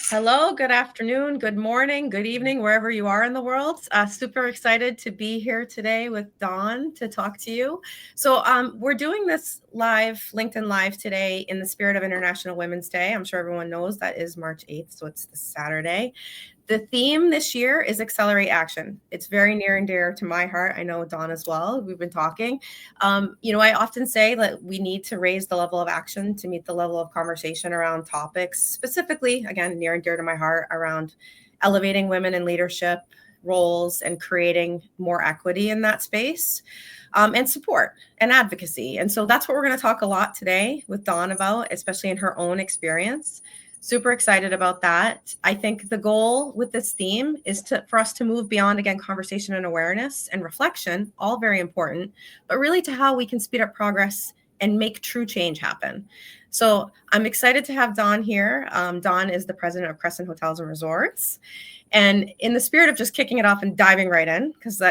Hello, good afternoon, good morning, good evening, wherever you are in the world. Super excited to be here today with Dawn to talk to you. We're doing this live, LinkedIn Live today in the spirit of International Women's Day. I'm sure everyone knows that is March 8th, so it's this Saturday. The theme this year is accelerate action. It's very near and dear to my heart. I know Dawn as well. We've been talking. I often say that we need to raise the level of action to meet the level of conversation around topics, specifically, again, near and dear to my heart, around elevating women in leadership roles and creating more equity in that space, and support and advocacy. And so that's what we're going to talk a lot today with Dawn about, especially in her own experience. Super excited about that. I think the goal with this theme is for us to move beyond, again, conversation and awareness and reflection, all very important, but really to how we can speed up progress and make true change happen. So I'm excited to have Dawn here. Dawn is the president of Crescent Hotels and Resorts. And in the spirit of just kicking it off and diving right in, because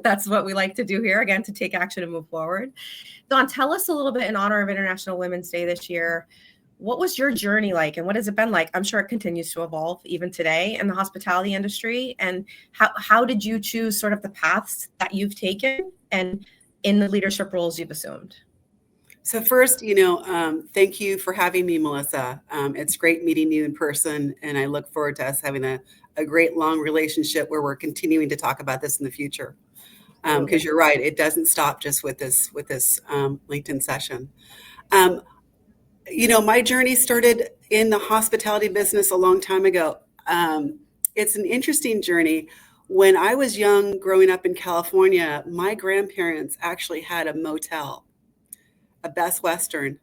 that's what we like to do here, again, to take action and move forward. Dawn, tell us a little bit in honor of International Women's Day this year. What was your journey like, and what has it been like? I'm sure it continues to evolve even today in the hospitality industry. And how did you choose sort of the paths that you've taken and in the leadership roles you've assumed? So first, thank you for having me, Melissa. It's great meeting you in person, and I look forward to us having a great long relationship where we're continuing to talk about this in the future. Because you're right, it doesn't stop just with this LinkedIn session. My journey started in the hospitality business a long time ago. It's an interesting journey. When I was young, growing up in California, my grandparents actually had a motel, a Best Western.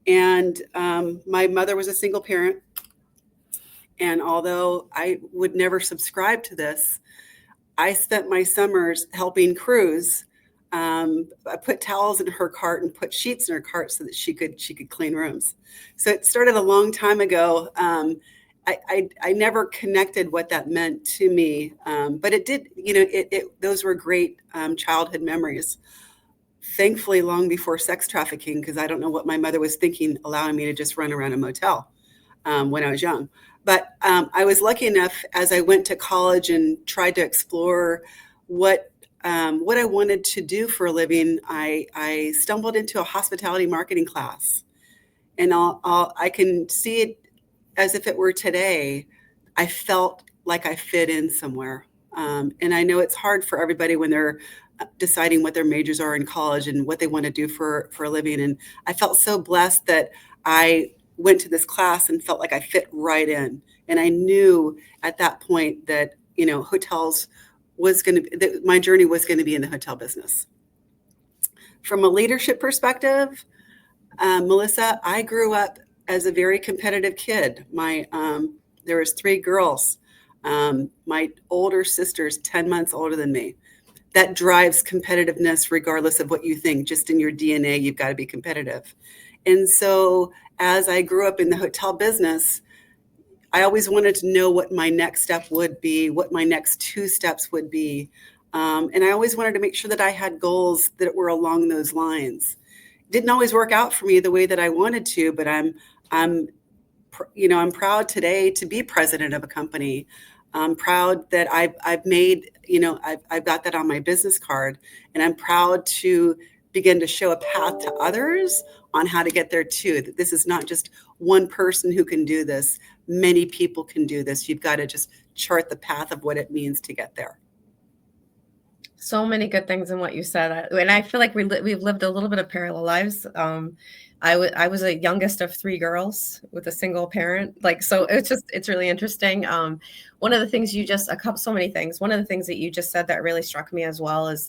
And my mother was a single parent. And although I would never subscribe to this, I spent my summers helping crews. I put towels in her cart and put sheets in her cart so that she could clean rooms. So it started a long time ago. I never connected what that meant to me, but it did. Those were great childhood memories. Thankfully, long before sex trafficking, because I don't know what my mother was thinking, allowing me to just run around a motel when I was young. But I was lucky enough as I went to college and tried to explore what I wanted to do for a living. I stumbled into a hospitality marketing class, and I can see it as if it were today. I felt like I fit in somewhere, and I know it's hard for everybody when they're deciding what their majors are in college and what they want to do for a living. And I felt so blessed that I went to this class and felt like I fit right in. And I knew at that point that, hotels my journey was going to be in the hotel business. From a leadership perspective, Melissa, I grew up as a very competitive kid. There was 3 girls. My older sister's 10 months older than me. That drives competitiveness regardless of what you think. Just in your DNA, you've got to be competitive. And so as I grew up in the hotel business, I always wanted to know what my next step would be, what my next 2 steps would be. And I always wanted to make sure that I had goals that were along those lines. It didn't always work out for me the way that I wanted to, but I'm proud today to be president of a company. I'm proud that I've made, I've got that on my business card, and I'm proud to begin to show a path to others on how to get there too. That this is not just one person who can do this. Many people can do this. You've got to just chart the path of what it means to get there. So many good things in what you said. And I feel like we've lived a little bit of parallel lives. I was a youngest of 3 girls with a single parent. So it's really interesting. One of the things so many things. One of the things that you just said that really struck me as well is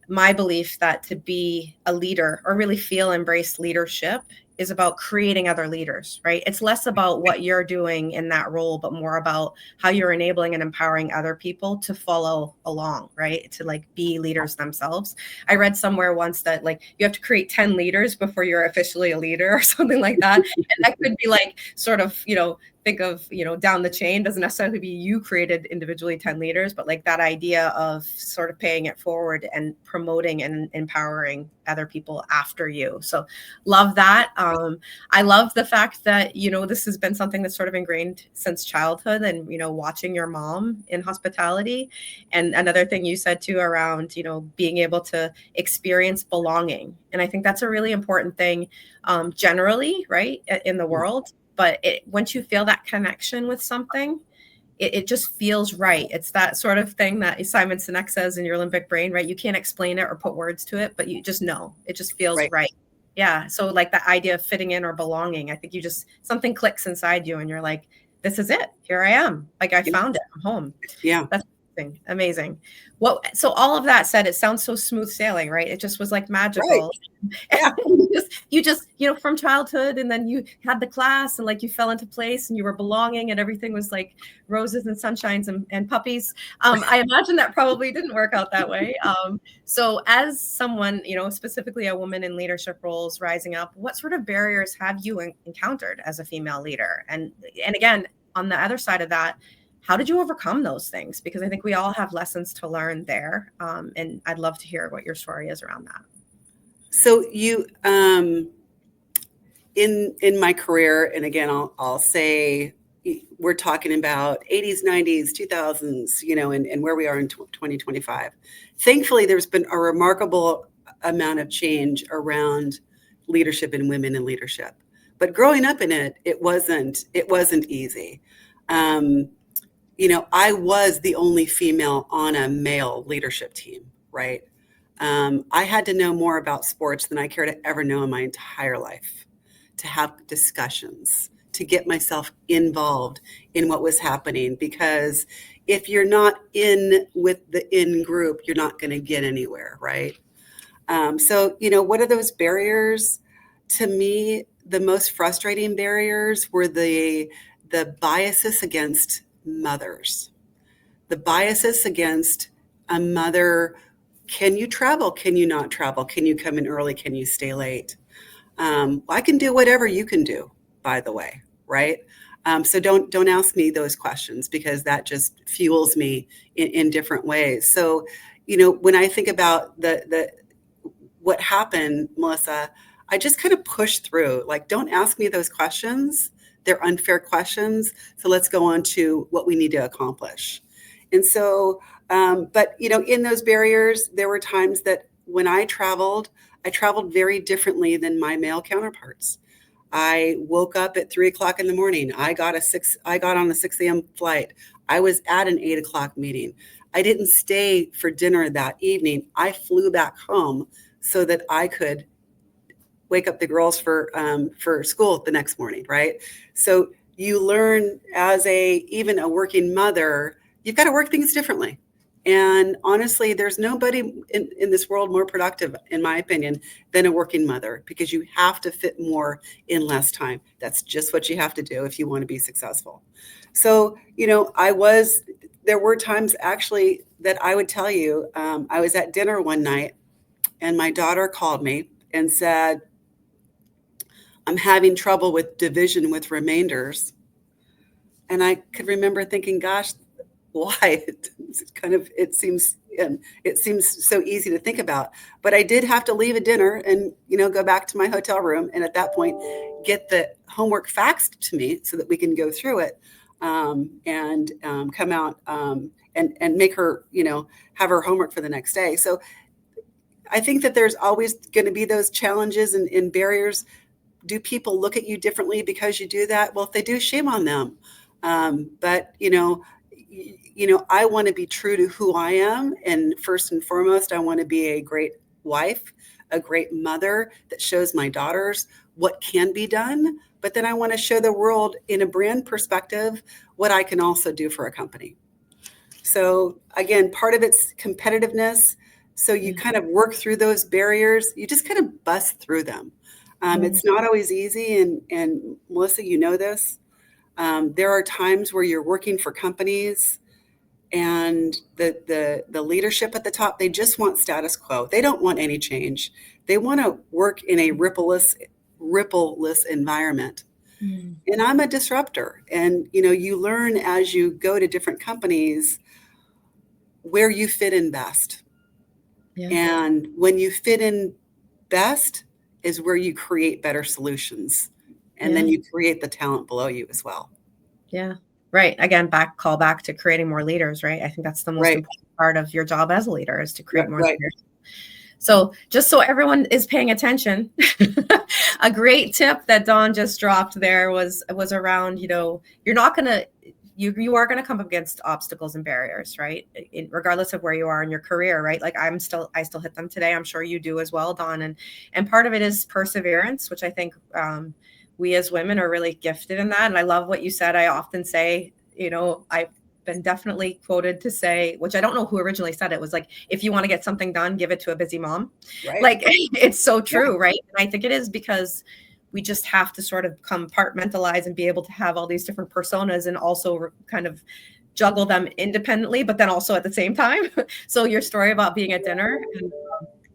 my belief that to be a leader or really embrace leadership is about creating other leaders, right? It's less about what you're doing in that role, but more about how you're enabling and empowering other people to follow along, right? To be leaders themselves. I read somewhere once that you have to create 10 leaders before you're officially a leader or something like that. And that could be sort of, think of, down the chain, doesn't necessarily be you created individually 10 leaders, but like that idea of sort of paying it forward and promoting and empowering other people after you. So love that. I love the fact that, this has been something that's sort of ingrained since childhood, and, watching your mom in hospitality. And another thing you said too around, being able to experience belonging. And I think that's a really important thing, generally, right, in the world. But once you feel that connection with something, it just feels right. It's that sort of thing that Simon Sinek says in your limbic brain, right? You can't explain it or put words to it, but you just know. It just feels right. Yeah. So like the idea of fitting in or belonging, I think something clicks inside you and you're like, this is it. Here I am. Like I found it. I'm home. Yeah. That's amazing. So all of that said, it sounds so smooth sailing, right? It just was like magical. Right. Yeah. you just from childhood, and then you had the class, and like you fell into place, and you were belonging, and everything was like roses and sunshines and puppies. I imagine that probably didn't work out that way. So as someone, specifically a woman in leadership roles rising up, what sort of barriers have you encountered as a female leader? And again, on the other side of that, how did you overcome those things? Because I think we all have lessons to learn there. And I'd love to hear what your story is around that. So you, in my career, and again, I'll say we're talking about 80s, 90s, 2000s, and where we are in 2025. Thankfully, there's been a remarkable amount of change around leadership and women in leadership. But growing up in it wasn't easy. I was the only female on a male leadership team, right? I had to know more about sports than I care to ever know in my entire life, to have discussions, to get myself involved in what was happening. Because if you're not in with the in group, you're not going to get anywhere, right? So, what are those barriers? To me, the most frustrating barriers were the biases against mothers, the biases against a mother. Can you travel? Can you not travel? Can you come in early? Can you stay late? I can do whatever you can do, by the way, right? So don't ask me those questions, because that just fuels me in different ways. So, when I think about what happened, Melissa, I just kind of pushed through. Like, don't ask me those questions. They're unfair questions. So let's go on to what we need to accomplish. And so, but in those barriers, there were times that when I traveled very differently than my male counterparts. I woke up at 3:00 in the morning. I got on a 6 a.m. flight. I was at an 8 o'clock meeting. I didn't stay for dinner that evening. I flew back home so that I could wake up the girls for school the next morning, right? So you learn as even a working mother, you've got to work things differently. And honestly, there's nobody in this world more productive, in my opinion, than a working mother, because you have to fit more in less time. That's just what you have to do if you want to be successful. So, there were times actually that I would tell you, I was at dinner one night and my daughter called me and said, I'm having trouble with division with remainders. And I could remember thinking, gosh, why? It seems so easy to think about. But I did have to leave a dinner and, go back to my hotel room. And at that point, get the homework faxed to me so that we can go through it and come out and make her, have her homework for the next day. So I think that there's always going to be those challenges and barriers. Do people look at you differently because you do that? Well, if they do, shame on them. But I want to be true to who I am. And first and foremost, I want to be a great wife, a great mother that shows my daughters what can be done. But then I want to show the world in a brand perspective what I can also do for a company. So again, part of it's competitiveness. So you kind of work through those barriers. You just kind of bust through them. It's not always easy. And Melissa, you know this. There are times where you're working for companies and the leadership at the top, they just want status quo. They don't want any change. They want to work in a rippleless environment. Mm. And I'm a disruptor. And, you learn as you go to different companies where you fit in best. Yeah. And when you fit in best is where you create better solutions. And then Yeah. you create the talent below you as well. Yeah. Right. Again, call back to creating more leaders, right? I think that's the most Right. important part of your job as a leader is to create Right. more Right. leaders. So just so everyone is paying attention, a great tip that Dawn just dropped there was around, you're not going to, you are going to come up against obstacles and barriers, right? Regardless of where you are in your career, right? Like I still hit them today. I'm sure you do as well, Dawn. And part of it is perseverance, which I think we as women are really gifted in that. And I love what you said. I often say, I've been definitely quoted to say, which I don't know who originally said it, was like, if you want to get something done, give it to a busy mom. Right. Like it's so Yeah. true, right? And I think it is because we just have to sort of compartmentalize and be able to have all these different personas and also kind of juggle them independently, but then also at the same time. So your story about being at dinner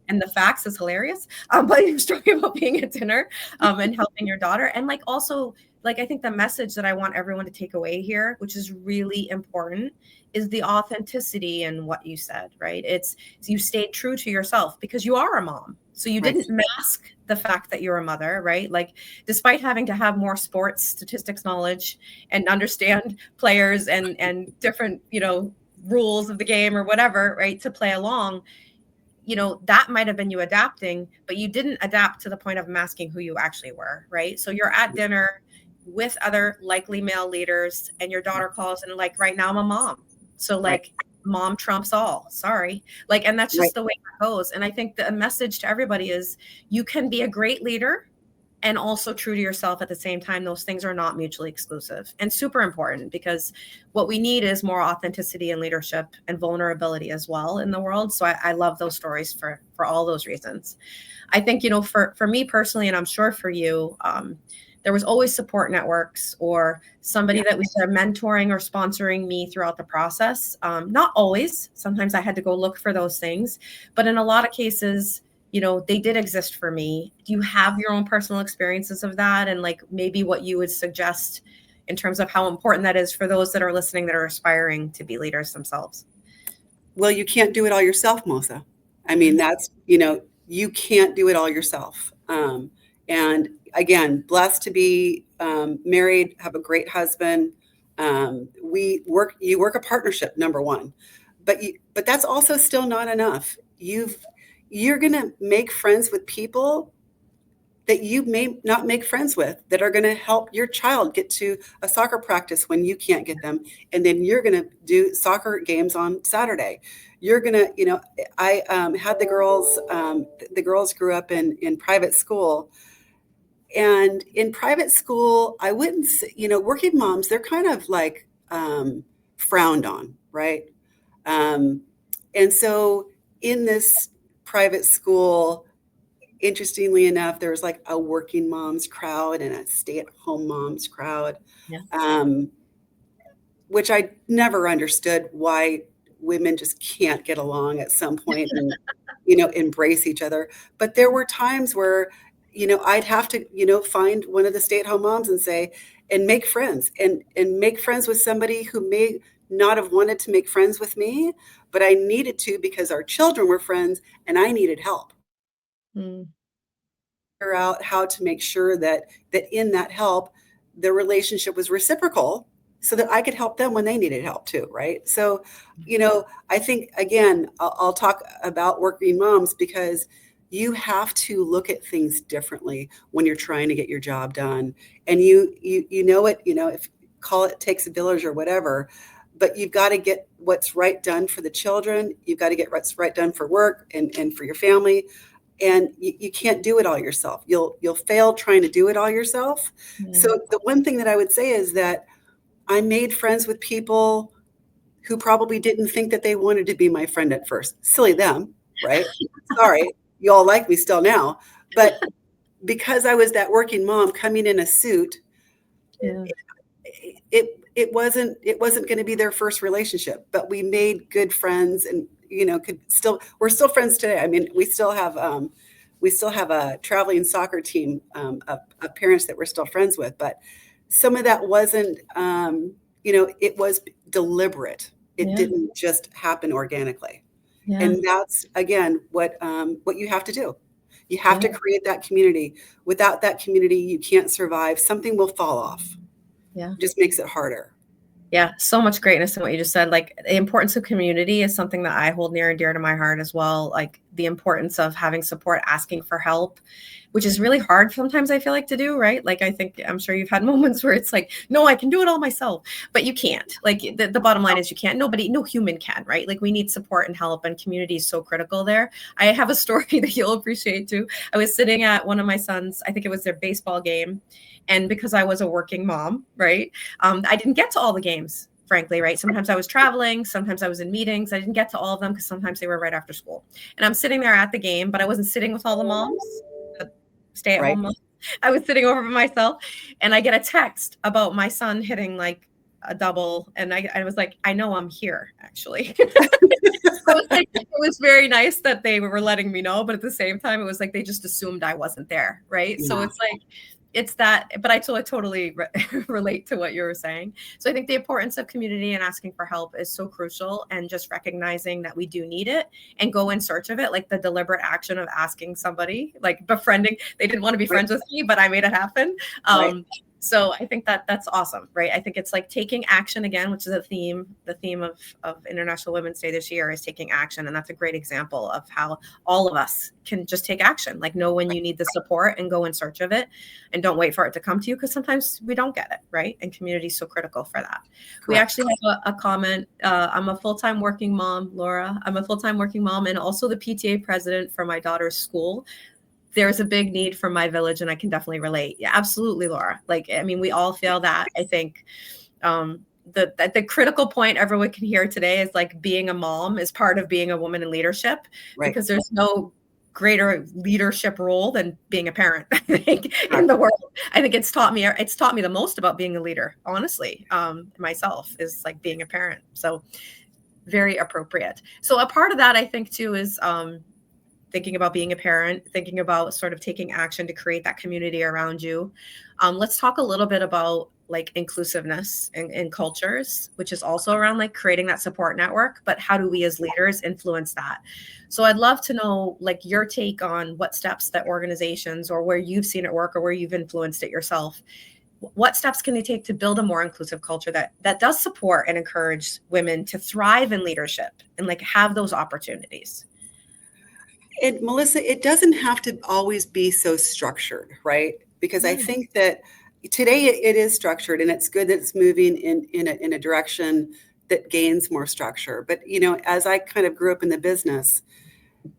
and the facts is hilarious. But your story about being at dinner and helping your daughter, and like also, like I think the message that I want everyone to take away here, which is really important, is the authenticity in what you said, right? It's you stayed true to yourself because you are a mom. So you Right. didn't mask the fact that you're a mother, right? Like despite having to have more sports statistics knowledge and understand players and different, rules of the game or whatever, right, to play along, that might have been you adapting, but you didn't adapt to the point of masking who you actually were, right? So you're at dinner with other likely male leaders and your daughter calls and like, right now I'm a mom. So like Right. mom trumps all, sorry. Like, and that's Right. just the way it goes. And I think the message to everybody is you can be a great leader and also true to yourself at the same time. Those things are not mutually exclusive and super important because what we need is more authenticity and leadership and vulnerability as well in the world. So I love those stories for all those reasons. I think, for me personally, and I'm sure for you, there was always support networks or somebody Yeah. that was mentoring or sponsoring me throughout the process. Not always. Sometimes I had to go look for those things. But in a lot of cases, they did exist for me. Do you have your own personal experiences of that? And like maybe what you would suggest in terms of how important that is for those that are listening that are aspiring to be leaders themselves? Well, you can't do it all yourself, Mosa. I mean, that's, you can't do it all yourself. And again, blessed to be married, have a great husband. You work a partnership, number one, but that's also still not enough. You're going to make friends with people that you may not make friends with that are going to help your child get to a soccer practice when you can't get them. And then you're going to do soccer games on Saturday. You're going to, I had the girls grew up in private school. And in private school, I wouldn't say, working moms, they're kind of like frowned on, right? Um, and so in this private school, interestingly enough, there was like a working moms crowd and a stay-at-home moms crowd, Yeah. which I never understood why women just can't get along at some point and embrace each other. But there were times where I'd have to find one of the stay-at-home moms and say and make friends and make friends with somebody who may not have wanted to make friends with me, but I needed to because our children were friends and I needed help. Mm. Figure out how to make sure that in that help, the relationship was reciprocal so that I could help them when they needed help too, right? So, I think, again, I'll talk about working moms because you have to look at things differently when you're trying to get your job done. And if call it takes a village or whatever, but you've got to get what's right done for the children. You've got to get what's right done for work and for your family. And you can't do it all yourself. You'll fail trying to do it all yourself. Yeah. So the one thing that I would say is that I made friends with people who probably didn't think that they wanted to be my friend at first. Silly them, right? Sorry, you all like me still now. But because I was that working mom coming in a suit, Yeah. it wasn't going to be their first relationship. But we made good friends and we're still friends today. I mean, we still have we still have a traveling soccer team of parents that we're still friends with, but some of that wasn't, it was deliberate. It Yeah. didn't just happen organically. Yeah. And that's, again, what you have to do. You have Yeah. to create that community. Without that community, you can't survive. Something will fall off. Yeah. It just makes it harder. Yeah, so much greatness in what you just said. Like the importance of community is something that I hold near and dear to my heart as well. Like the importance of having support, asking for help, which is really hard sometimes I feel like to do, right? Like I'm sure you've had moments where it's like, no, I can do it all myself, but you can't. Like the bottom line is you can't. No human can, right? Like we need support and help, and community is so critical there. I have a story that you'll appreciate too. I was sitting at one of my sons, I think it was their baseball game. And because I was a working mom, right? I didn't get to all the games, frankly, right? Sometimes I was traveling, sometimes I was in meetings. I didn't get to all of them because sometimes they were right after school. And I'm sitting there at the game, but I wasn't sitting with all the moms, the stay-at-home moms. I was sitting over by myself, and I get a text about my son hitting like a double, and I was like, I know I'm here, actually. It was very nice that they were letting me know, but at the same time, it was like they just assumed I wasn't there, right? Yeah. So it's like, it's that, but I totally relate to what you were saying. So I think the importance of community and asking for help is so crucial, and just recognizing that we do need it and go in search of it, like the deliberate action of asking somebody, like befriending. They didn't want to be friends with me, but I made it happen. So I think that's awesome, right? I think it's like taking action again, which is the theme of International Women's Day this year is taking action. And that's a great example of how all of us can just take action, like know when you need the support and go in search of it, and don't wait for it to come to you, because sometimes we don't get it, right? And community is so critical for that. Correct. We actually have a comment. I'm a full-time working mom, Laura. I'm a full-time working mom and also the PTA president for my daughter's school. There's a big need for my village, and I can definitely relate. Yeah, absolutely, Laura. Like, I mean, we all feel that. I think the critical point everyone can hear today is like being a mom is part of being a woman in leadership, because there's no greater leadership role than being a parent, I think, in the world. I think it's taught me the most about being a leader, honestly, myself, is like being a parent. So very appropriate. So a part of that, I think, too, is thinking about being a parent, thinking about sort of taking action to create that community around you. Let's talk a little bit about like inclusiveness in cultures, which is also around like creating that support network, but how do we as leaders influence that? So I'd love to know like your take on what steps that organizations, or where you've seen it work or where you've influenced it yourself, what steps can they take to build a more inclusive culture that does support and encourage women to thrive in leadership and like have those opportunities? Melissa, it doesn't have to always be so structured, right? Because I think that today it is structured, and it's good that it's moving in a direction that gains more structure. But, as I kind of grew up in the business,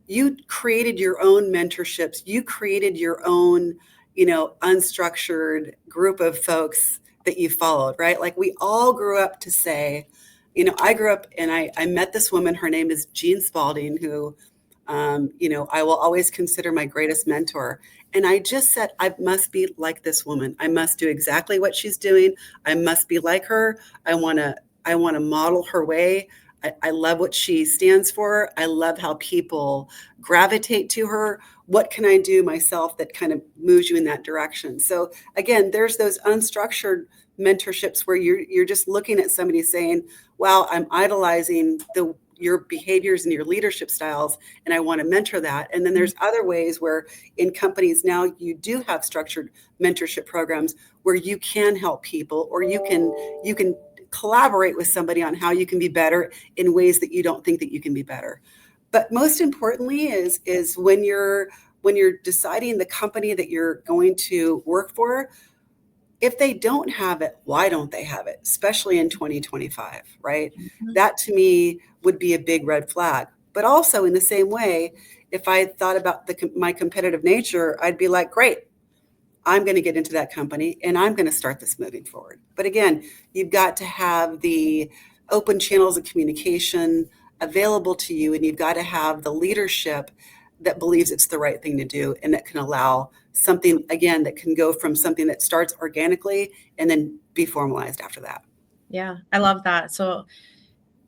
you created your own mentorships. You created your own, unstructured group of folks that you followed, right? Like we all grew up to say, I grew up and I met this woman. Her name is Jean Spalding, who I will always consider my greatest mentor. And I just said, I must be like this woman. I must do exactly what she's doing. I must be like her. I want to model her way. I love what she stands for. I love how people gravitate to her. What can I do myself that kind of moves you in that direction? So again, there's those unstructured mentorships where you're just looking at somebody saying, wow, I'm idolizing your behaviors and your leadership styles, and I want to mentor that. And then there's other ways where in companies now you do have structured mentorship programs where you can help people, or you can collaborate with somebody on how you can be better in ways that you don't think that you can be better. But most importantly is when you're deciding the company that you're going to work for, if they don't have it, why don't they have it? Especially in 2025, right? Mm-hmm. That to me would be a big red flag. But also in the same way, if I thought about my competitive nature, I'd be like, great, I'm going to get into that company and I'm going to start this moving forward. But again, you've got to have the open channels of communication available to you, and you've got to have the leadership that believes it's the right thing to do, and that can allow something, again, that can go from something that starts organically and then be formalized after that. Yeah, I love that. So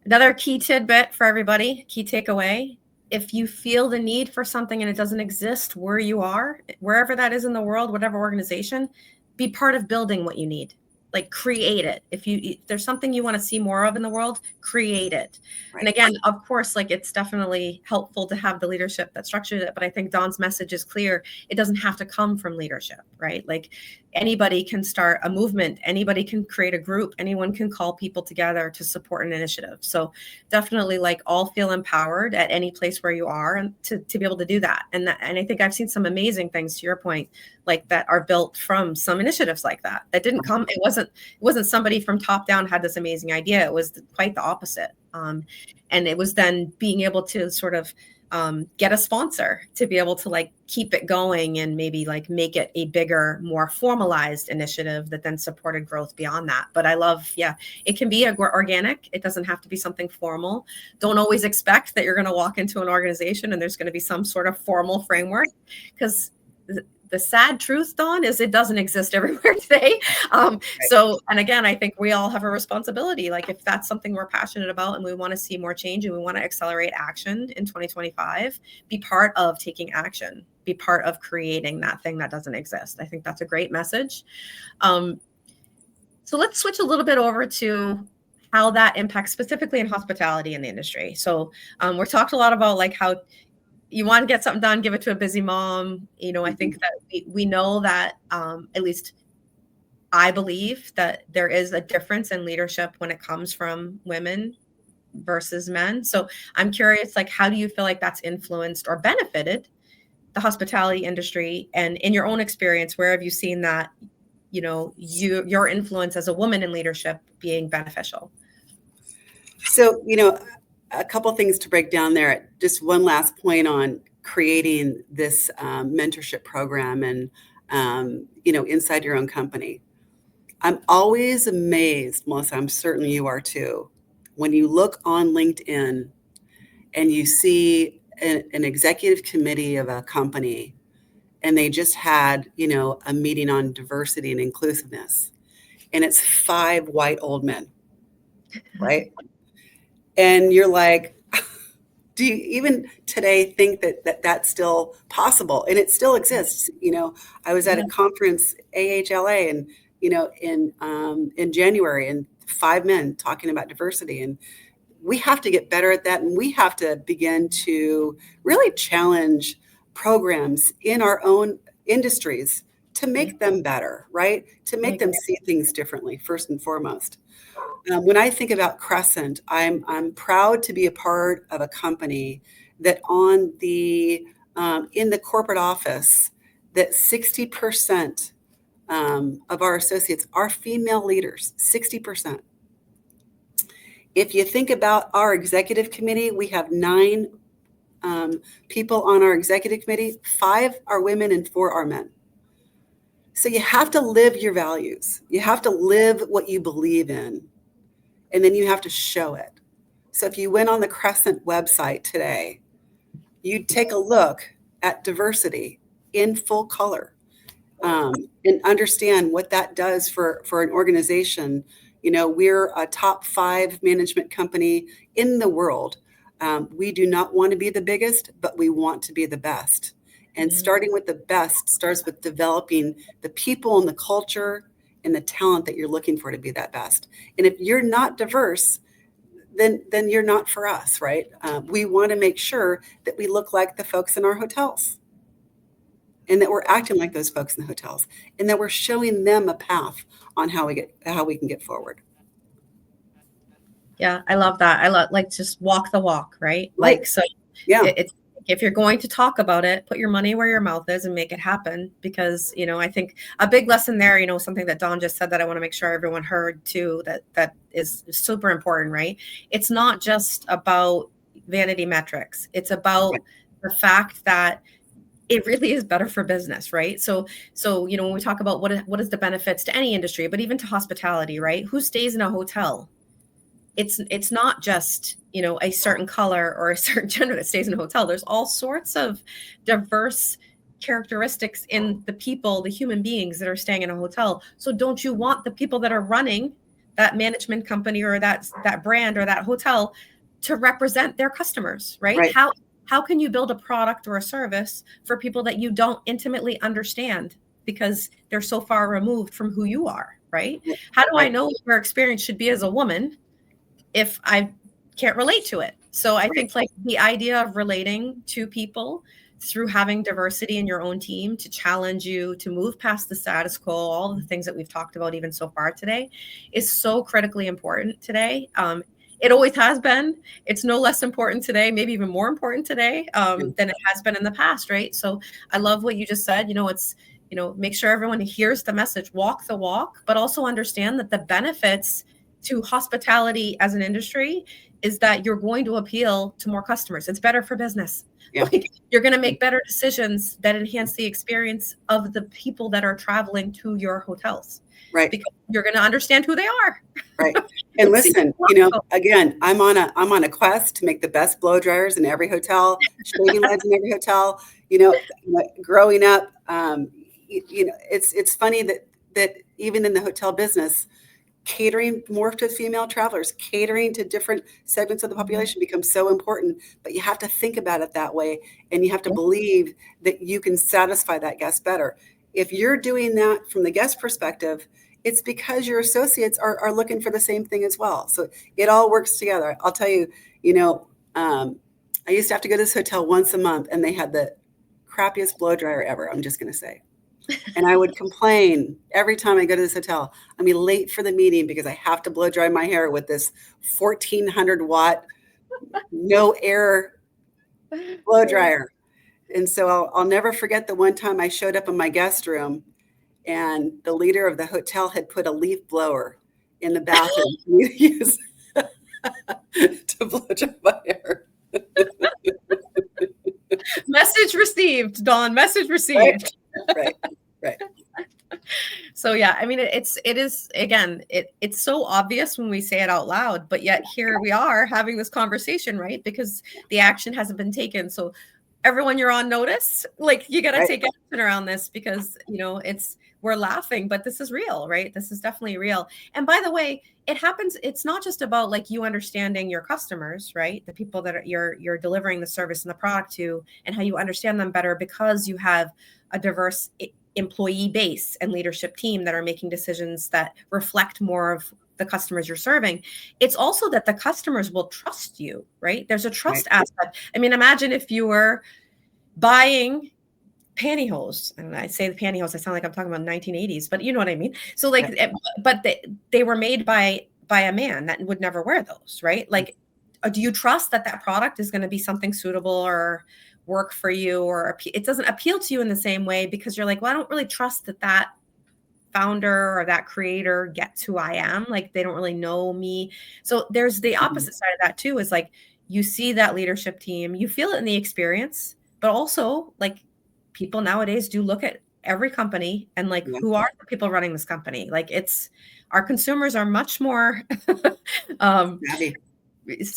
another key tidbit for everybody, key takeaway, if you feel the need for something and it doesn't exist where you are, wherever that is in the world, whatever organization, be part of building what you need. Like create it. If there's something you want to see more of in the world, create it. Right. And again, of course, like it's definitely helpful to have the leadership that structures it. But I think Dawn's message is clear. It doesn't have to come from leadership, right? Like anybody can start a movement, anybody can create a group, anyone can call people together to support an initiative. So definitely like all feel empowered at any place where you are and to be able to do that. And I think I've seen some amazing things, to your point, like that are built from some initiatives like that didn't come. It wasn't somebody from top down had this amazing idea. It was quite the opposite. And it was then being able to sort of get a sponsor to be able to like keep it going and maybe like make it a bigger, more formalized initiative that then supported growth beyond that. But I love, it can be organic. It doesn't have to be something formal. Don't always expect that you're going to walk into an organization and there's going to be some sort of formal framework, because the sad truth, Dawn, is it doesn't exist everywhere today. So, and again, I think we all have a responsibility. Like if that's something we're passionate about and we want to see more change and we want to accelerate action in 2025, be part of taking action, be part of creating that thing that doesn't exist. I think that's a great message. So let's switch a little bit over to how that impacts specifically in hospitality in the industry. So we're talked a lot about like how you want to get something done, give it to a busy mom. I think that we know that at least I believe that there is a difference in leadership when it comes from women versus men. So I'm curious, like, how do you feel like that's influenced or benefited the hospitality industry? And in your own experience, where have you seen that, your influence as a woman in leadership being beneficial? So, a couple things to break down there. Just one last point on creating this mentorship program and, inside your own company. I'm always amazed, Melissa, I'm certain you are too, when you look on LinkedIn and you see an executive committee of a company and they just had, a meeting on diversity and inclusiveness, and it's 5 white old men, right? And you're like, do you even today think that that's still possible? And it still exists. I was at a conference, AHLA, and in January, and 5 men talking about diversity. And we have to get better at that, and we have to begin to really challenge programs in our own industries to make them better, right? To make them see things differently, first and foremost. When I think about Crescent, I'm proud to be a part of a company that in the corporate office, that 60% of our associates are female leaders. 60%. If you think about our executive committee, we have 9 people on our executive committee. 5 are women and 4 are men. So you have to live your values. You have to live what you believe in. And then you have to show it. So if you went on the Crescent website today, you'd take a look at diversity in full color, and understand what that does for an organization. We're a top 5 management company in the world. We do not want to be the biggest, but we want to be the best. And starting with the best starts with developing the people and the culture and the talent that you're looking for to be that best. And if you're not diverse, then you're not for us, right? We want to make sure that we look like the folks in our hotels, and that we're acting like those folks in the hotels, and that we're showing them a path on how we can get forward. Yeah, I love that. I love like just walk the walk, right? Right. Like, so Yeah. it's, if you're going to talk about it, put your money where your mouth is and make it happen. Because, I think a big lesson there, something that Dawn just said that I want to make sure everyone heard too, that is super important, right? It's not just about vanity metrics. It's about the fact that it really is better for business, right? So, when we talk about what is the benefits to any industry, but even to hospitality, right? Who stays in a hotel? It's not just, a certain color or a certain gender that stays in a hotel. There's all sorts of diverse characteristics in the people, the human beings that are staying in a hotel. So don't you want the people that are running that management company or that brand or that hotel to represent their customers, right? Right. how can you build a product or a service for people that you don't intimately understand because they're so far removed from who you are, right? How do I know what your experience should be as a woman if I can't relate to it? So I think like the idea of relating to people through having diversity in your own team to challenge you, to move past the status quo, all the things that we've talked about even so far today is so critically important today. It always has been. It's no less important today, maybe even more important today than it has been in the past, right? So I love what you just said. It's, make sure everyone hears the message, walk the walk, but also understand that the benefits to hospitality as an industry is that you're going to appeal to more customers. It's better for business. Yeah. Like you're going to make better decisions that enhance the experience of the people that are traveling to your hotels. Right. Because you're going to understand who they are. Right. And listen, again, I'm on a quest to make the best blow dryers in every hotel, shaving leads in every hotel. Growing up, it's funny that even in the hotel business, catering more to female travelers, catering to different segments of the population becomes so important, but you have to think about it that way. And you have to believe that you can satisfy that guest better. If you're doing that from the guest perspective, it's because your associates are looking for the same thing as well. So it all works together. I'll tell you, I used to have to go to this hotel once a month and they had the crappiest blow dryer ever. I'm just going to say. And I would complain every time I go to this hotel. I'm late for the meeting because I have to blow dry my hair with this 1,400 watt, no air blow dryer. And so I'll never forget the one time I showed up in my guest room and the leader of the hotel had put a leaf blower in the bathroom for me to use to blow dry my hair. Message received, Dawn. Message received. Right. So yeah, it is again, it's so obvious when we say it out loud, but yet here we are having this conversation, right? Because the action hasn't been taken. So everyone, you're on notice. Like you got to take action around this because we're laughing, but this is real, right? This is definitely real. And by the way, it happens. It's not just about like you understanding your customers, right? The people that you're delivering the service and the product to, and how you understand them better because you have a diverse employee base and leadership team that are making decisions that reflect more of the customers you're serving. It's also that the customers will trust you, right? There's a trust aspect. Imagine if you were buying pantyhose, and I say the pantyhose, I sound like I'm talking about 1980s, but you know what I mean? So like, but they were made by a man that would never wear those, right? Like, do you trust that product is going to be something suitable or work for you, or it doesn't appeal to you in the same way because you're like, well, I don't really trust that founder or that creator gets who I am. Like they don't really know me. So there's the opposite side of that too, is like, you see that leadership team, you feel it in the experience, but also like people nowadays do look at every company and like, who are the people running this company? Like our consumers are much more,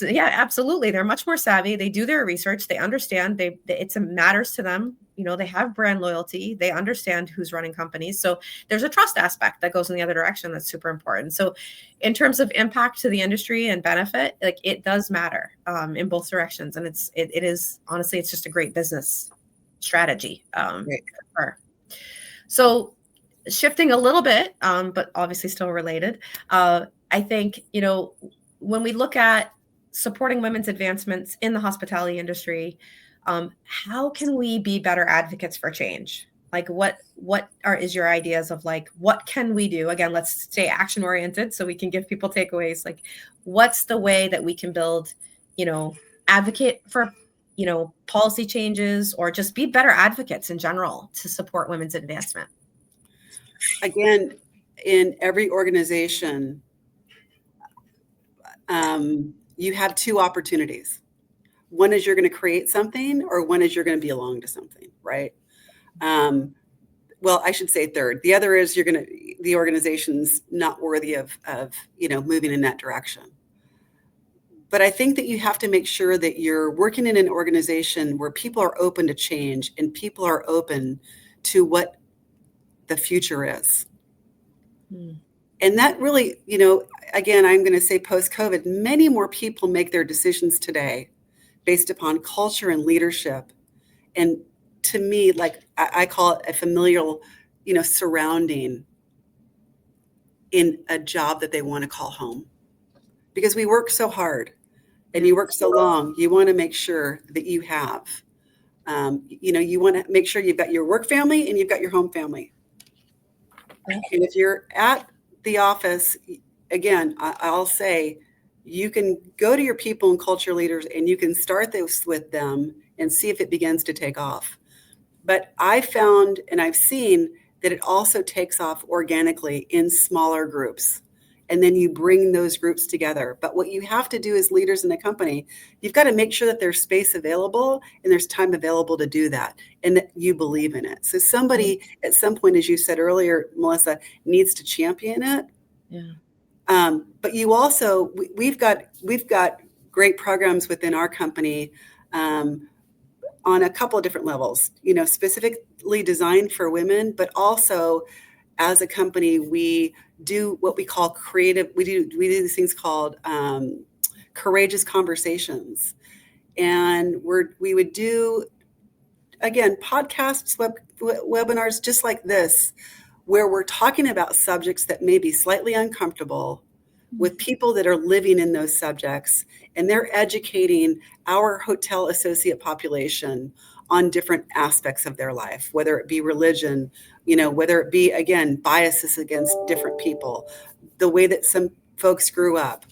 yeah, absolutely. They're much more savvy. They do their research. They understand it matters to them. They have brand loyalty. They understand who's running companies. So there's a trust aspect that goes in the other direction. That's super important. So in terms of impact to the industry and benefit, like it does matter in both directions. And it is honestly, it's just a great business strategy. So shifting a little bit, but obviously still related. I think, when we look at supporting women's advancements in the hospitality industry, how can we be better advocates for change? Like what is your ideas of like, what can we do? Again, let's stay action oriented so we can give people takeaways. Like what's the way that we can build, advocate for, policy changes or just be better advocates in general to support women's advancement? Again, in every organization, you have two opportunities. One is you're going to create something, or one is you're going to belong to something, right? Well, I should say third. The other is the organization's not worthy of moving in that direction. But I think that you have to make sure that you're working in an organization where people are open to change and people are open to what the future is. And that really, again, I'm going to say post-COVID, many more people make their decisions today based upon culture and leadership. And to me, like I call it a familial, surrounding in a job that they want to call home. Because we work so hard and you work so long, you want to make sure that you have, you want to make sure you've got your work family and you've got your home family. And if you're at the office, again, I'll say you can go to your people and culture leaders and you can start this with them and see if it begins to take off. But I found and I've seen that it also takes off organically in smaller groups. And then you bring those groups together. But what you have to do as leaders in a company, you've got to make sure that there's space available and there's time available to do that and that you believe in it. So somebody at some point, as you said earlier, Melissa, needs to champion it. Yeah. But you also, we've got great programs within our company on a couple of different levels, specifically designed for women, but also as a company, we do what we call creative. We do these things called courageous conversations, and we would do, again, podcasts, webinars just like this, where we're talking about subjects that may be slightly uncomfortable with people that are living in those subjects, and they're educating our hotel associate population on different aspects of their life, whether it be religion, whether it be, again, biases against different people, the way that some folks grew up.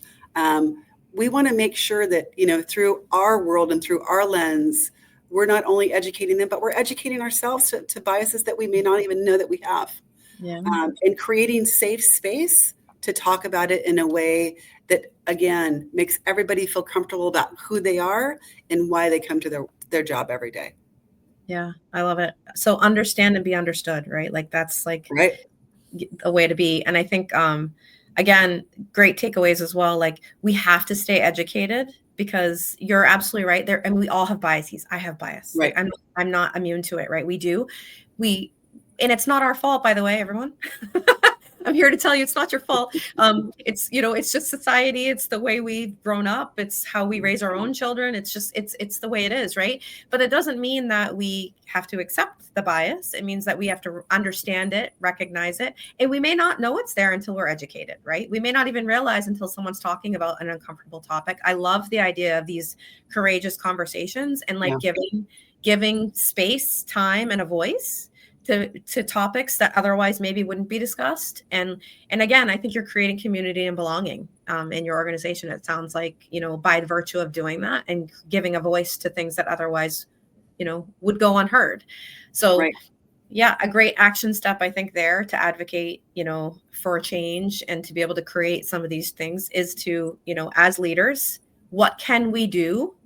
We want to make sure that, through our world and through our lens, we're not only educating them, but we're educating ourselves to biases that we may not even know that we have. Yeah. And creating safe space to talk about it in a way that, again, makes everybody feel comfortable about who they are and why they come to their job every day. Yeah, I love it. So understand and be understood, right? Like that's like right. a way to be. And I think, again, great takeaways as well. Like we have to stay educated because you're absolutely right there. And we all have biases. I have bias. Right. Like I'm not immune to it, right? We do. And it's not our fault, by the way, everyone. I'm here to tell you it's not your fault. It's just society. It's the way we've grown up. It's how we raise our own children. It's just, it's the way it is, right? But it doesn't mean that we have to accept the bias. It means that we have to understand it, recognize it. And we may not know it's there until we're educated, right? We may not even realize until someone's talking about an uncomfortable topic. I love the idea of these courageous conversations and like giving space, time, and a voice to topics that otherwise maybe wouldn't be discussed. And again, I think you're creating community and belonging in your organization. It sounds like, by virtue of doing that and giving a voice to things that otherwise, would go unheard. So yeah, a great action step, I think, there to advocate, for a change and to be able to create some of these things is to, as leaders, what can we do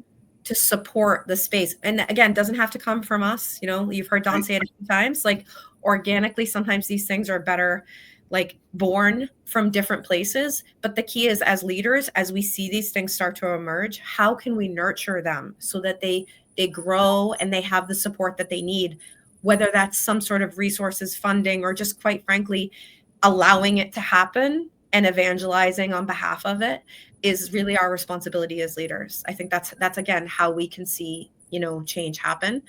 to support the space? And again, doesn't have to come from us. You've heard Dawn say it a few times, like organically, sometimes these things are better, like born from different places. But the key is, as leaders, as we see these things start to emerge, how can we nurture them so that they grow and they have the support that they need, whether that's some sort of resources, funding, or just quite frankly, allowing it to happen and evangelizing on behalf of it is really our responsibility as leaders. I think that's again how we can see change happen.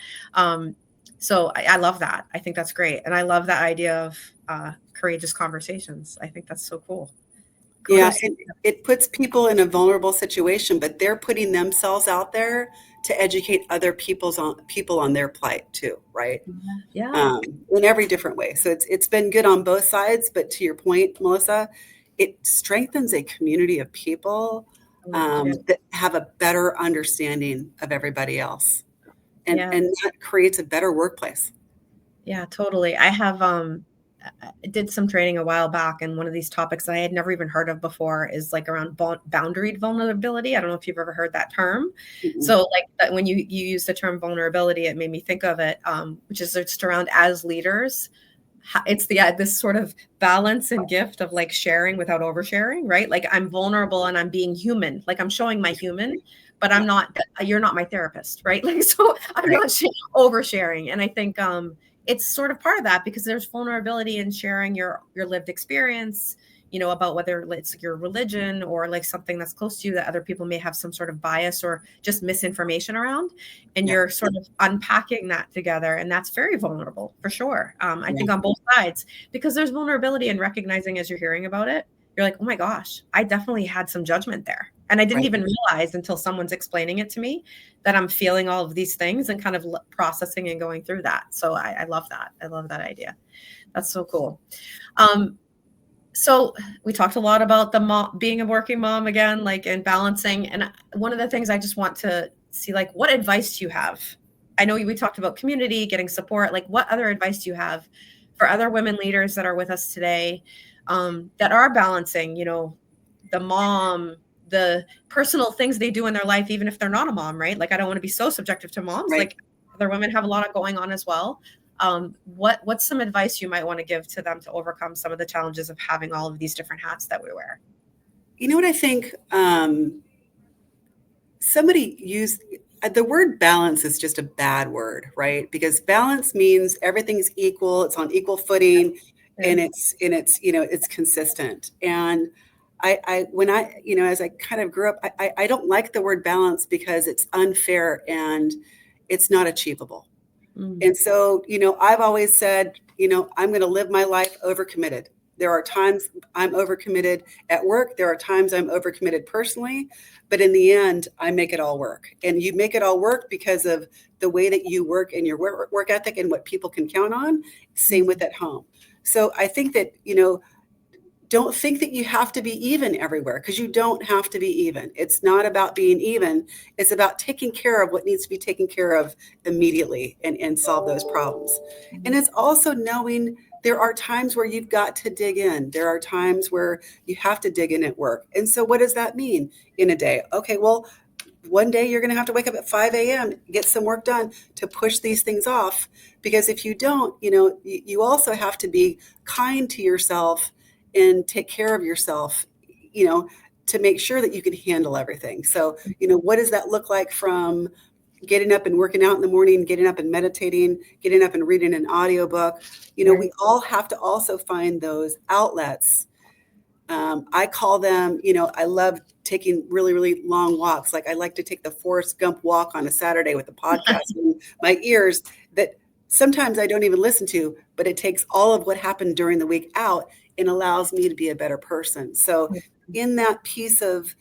So I love that. I think that's great, and I love that idea of courageous conversations. I think that's so cool. Kudos. Yeah, it puts people in a vulnerable situation, but they're putting themselves out there to educate other people on their plight too, right? Yeah. In every different way. So it's been good on both sides. But to your point, Melissa, it strengthens a community of people that have a better understanding of everybody else, and that creates a better workplace. Yeah, totally. I did some training a while back, and one of these topics I had never even heard of before is like around boundary vulnerability. I don't know if you've ever heard that term. Mm-hmm. So like when you use the term vulnerability, it made me think of it, which is just around, as leaders, it's this sort of balance and gift of like sharing without oversharing, right? Like I'm vulnerable and I'm being human, like I'm showing my human, but you're not my therapist, right? Like, so I'm not oversharing. And I think, it's sort of part of that, because there's vulnerability in sharing your lived experience, about whether it's your religion or like something that's close to you that other people may have some sort of bias or just misinformation around. And you're sort of unpacking that together. And that's very vulnerable for sure. I think on both sides, because there's vulnerability in recognizing as you're hearing about it, you're like, oh my gosh, I definitely had some judgment there. And I didn't even realize until someone's explaining it to me that I'm feeling all of these things and kind of processing and going through that. So I love that. I love that idea. That's so cool. So we talked a lot about the mom, being a working mom again, like, and balancing. And one of the things I just want to see, like, what advice do you have? I know we talked about community, getting support. Like, what other advice do you have for other women leaders that are with us today, that are balancing, the mom, the personal things they do in their life, even if they're not a mom, right? Like, I don't want to be so subjective to moms. Like, other women have a lot going on as well. What's some advice you might want to give to them to overcome some of the challenges of having all of these different hats that we wear? You know what I think? Somebody used the word balance is just a bad word, right? Because balance means everything's equal, it's on equal footing, and it's consistent. And when I as I kind of grew up, I don't like the word balance because it's unfair and it's not achievable. And so, I've always said, I'm going to live my life overcommitted. There are times I'm overcommitted at work. There are times I'm overcommitted personally, but in the end, I make it all work. And you make it all work because of the way that you work and your work ethic and what people can count on. Same with at home. So I think that, don't think that you have to be even everywhere, because you don't have to be even. It's not about being even. It's about taking care of what needs to be taken care of immediately and solve those problems. And it's also knowing there are times where you've got to dig in. There are times where you have to dig in at work. And so what does that mean in a day? Okay, well, one day you're going to have to wake up at 5 a.m., get some work done to push these things off. Because if you don't, you also have to be kind to yourself and take care of yourself, to make sure that you can handle everything. So, what does that look like, from getting up and working out in the morning, getting up and meditating, getting up and reading an audiobook? We all have to also find those outlets. I call them, I love taking really, really long walks. Like, I like to take the Forrest Gump walk on a Saturday with a podcast in my ears that sometimes I don't even listen to, but it takes all of what happened during the week out and allows me to be a better person. So in that piece of,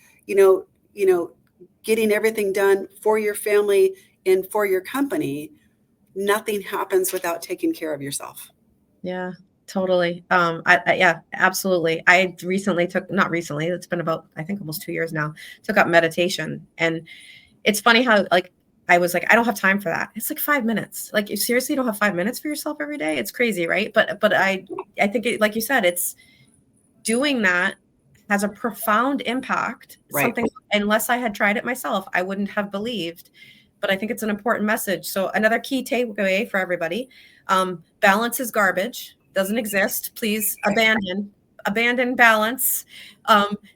getting everything done for your family and for your company, nothing happens without taking care of yourself. Yeah, totally. Yeah, absolutely. I recently not recently, it's been about, I think, almost 2 years now, took up meditation. And it's funny how, like, I was like, I don't have time for that. It's like 5 minutes. Like, you seriously don't have 5 minutes for yourself every day? It's crazy, right? But I think like you said, it's doing that has a profound impact. Right. Something, unless I had tried it myself, I wouldn't have believed. But I think it's an important message. So another key takeaway for everybody: balance is garbage. Doesn't exist. Please abandon balance.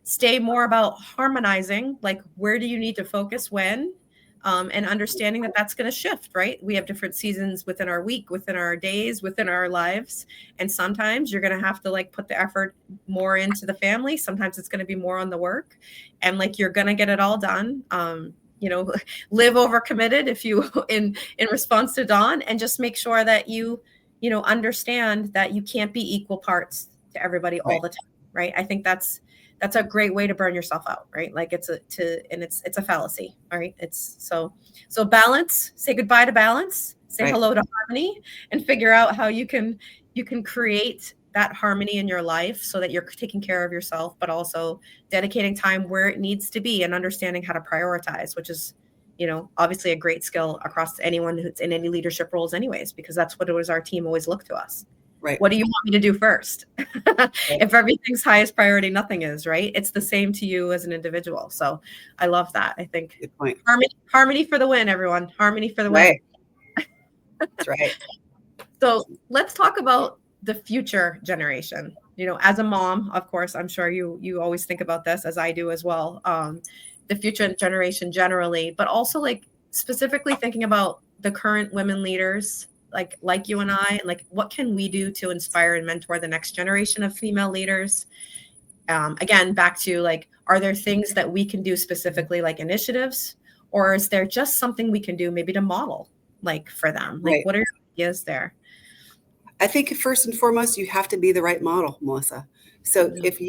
Stay more about harmonizing. Like, where do you need to focus when? And understanding that that's going to shift, right? We have different seasons within our week, within our days, within our lives. And sometimes you're going to have to, like, put the effort more into the family. Sometimes it's going to be more on the work, and, like, you're going to get it all done. Live overcommitted, if you, in response to Dawn, and just make sure that you understand that you can't be equal parts to everybody all the time. Right. I think that's a great way to burn yourself out, right? Like, it's a fallacy, right? It's so balance, say goodbye to balance, say hello to harmony, and figure out how you can create that harmony in your life so that you're taking care of yourself, but also dedicating time where it needs to be and understanding how to prioritize, which is, obviously a great skill across anyone who's in any leadership roles anyways, because that's what it was our team always looked to us. Right. What do you want me to do first? If everything's highest priority, nothing is, right? It's the same to you as an individual. So I love that. I think good point. Harmony for the win, everyone. Harmony for the win. That's right. So let's talk about the future generation. As a mom, of course, I'm sure you always think about this, as I do as well. The future generation generally, but also, like, specifically thinking about the current women leaders like you and I, like what can we do to inspire and mentor the next generation of female leaders? Again, back to like, are there things that we can do specifically, like initiatives, or is there just something we can do maybe to model, like for them? Like, Right. what are your ideas there? I think first and foremost, you have to be the right model, Melissa. So Yeah. if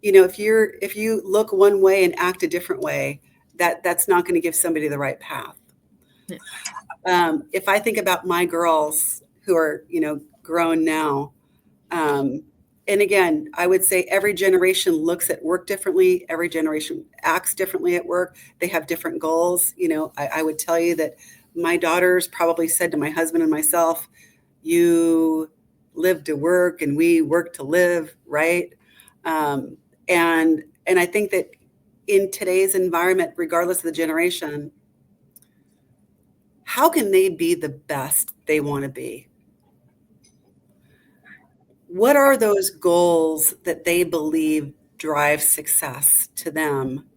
if you look one way and act a different way, that's not going to give somebody the right path. Yeah. If I think about my girls who are, grown now, and again, I would say every generation looks at work differently. Every generation acts differently at work. They have different goals. I would tell you that my daughters probably said to my husband and myself, you live to work and we work to live, right? And I think that in today's environment, regardless of the generation, how can they be the best they want to be? What are those goals that they believe drive success to them?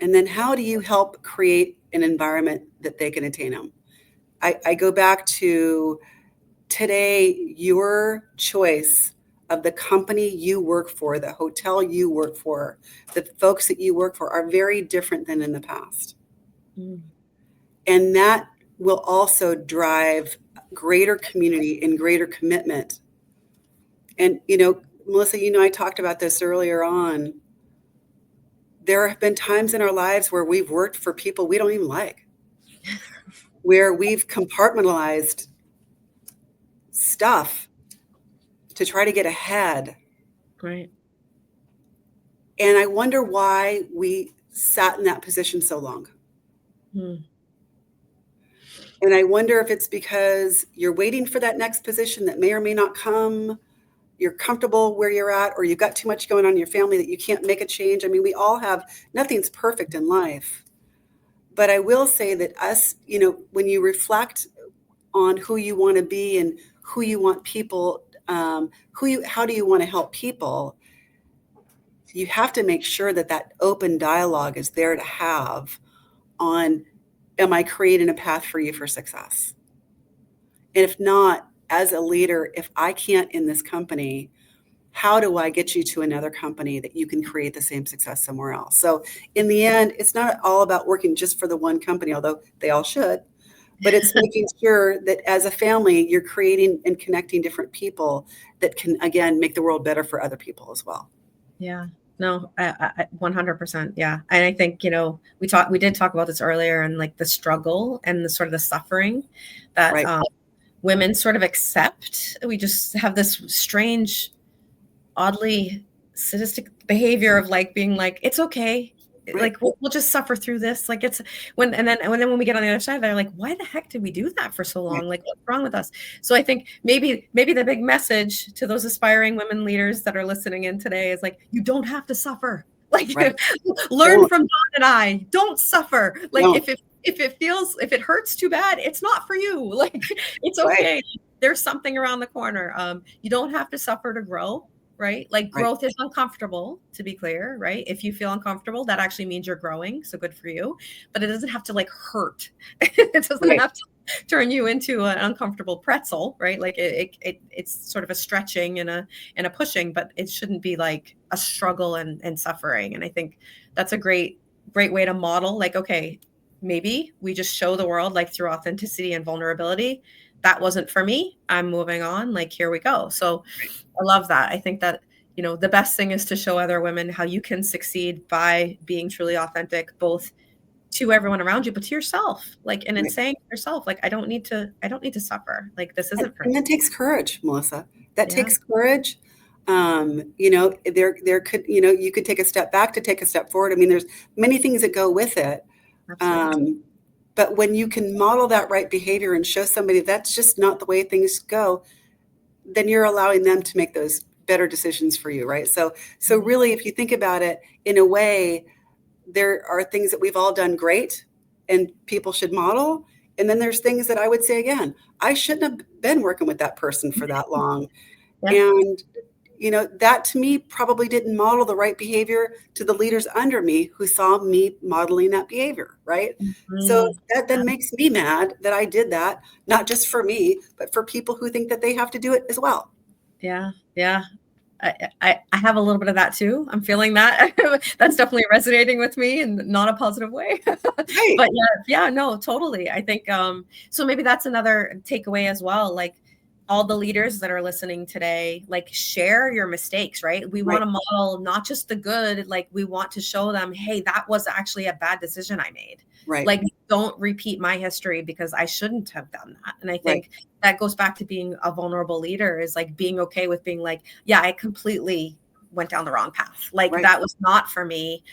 And then how do you help create an environment that they can attain them? I go back to today, your choice of the company you work for, the hotel you work for, the folks that you work for are very different than in the past. Mm. And that will also drive greater community and greater commitment. And, Melissa, I talked about this earlier on. There have been times in our lives where we've worked for people we don't even like, where we've compartmentalized stuff to try to get ahead. Right. And I wonder why we sat in that position so long. Mm. And I wonder if it's because you're waiting for that next position that may or may not come. You're comfortable where you're at, or you've got too much going on in your family that you can't make a change. I mean, we all have, nothing's perfect in life. But I will say that when you reflect on who you want to be and who you want people, how do you want to help people, you have to make sure that open dialogue is there to have on, am I creating a path for you for success? And if not, as a leader, if I can't in this company, how do I get you to another company that you can create the same success somewhere else? So in the end, it's not all about working just for the one company, although they all should, but it's making sure that as a family, you're creating and connecting different people that can, again, make the world better for other people as well. Yeah. No, I 100%. Yeah. And I think, we did talk about this earlier, and like the struggle and the sort of the suffering that Right. Women sort of accept. We just have this strange, oddly sadistic behavior of like being like, it's okay. Right. Like we'll just suffer through this. Like it's when we get on the other side, they're like, why the heck did we do that for so long? Right. Like what's wrong with us? So I think maybe the big message to those aspiring women leaders that are listening in today is like, you don't have to suffer. Like Right. learn from Dawn and I. Don't suffer. Like Don't. if it hurts too bad, it's not for you. Like it's okay. Right. There's something around the corner. You don't have to suffer to grow. Right? Like growth is uncomfortable, to be clear, right? If you feel uncomfortable, that actually means you're growing. So good for you. But it doesn't have to like hurt. It doesn't have to turn you into an uncomfortable pretzel, right? Like it's sort of a stretching and a pushing, but it shouldn't be like a struggle and suffering. And I think that's a great way to model, like, okay, maybe we just show the world, like through authenticity and vulnerability, that wasn't for me. I'm moving on. Like, here we go. So I love that. I think that, the best thing is to show other women how you can succeed by being truly authentic, both to everyone around you, but to yourself. Like, and in saying to yourself, like, I don't need to suffer. Like, this isn't for me. And that takes courage, Melissa. That takes courage. There could, you could take a step back to take a step forward. I mean, there's many things that go with it. But when you can model that right behavior and show somebody that's just not the way things go, then you're allowing them to make those better decisions for you, right? So really, if you think about it in a way, there are things that we've all done great and people should model. And then there's things that I would say, again, I shouldn't have been working with that person for that long. And, that to me probably didn't model the right behavior to the leaders under me who saw me modeling that behavior, right? So Mhm. that then makes me mad that I did that, not just for me, but for people who think that they have to do it as well. Yeah, yeah. I have a little bit of that too. I'm feeling that. That's definitely resonating with me in not a positive way. Right, But yeah, no, totally. I think so maybe that's another takeaway as well. Like all the leaders that are listening today, like share your mistakes, right? We want right, to model not just the good, like we want to show them, hey, that was actually a bad decision I made. right, Like don't repeat my history because I shouldn't have done that. And I right, think that goes back to being a vulnerable leader is like being okay with being like, yeah, I completely went down the wrong path. Like right. that was not for me.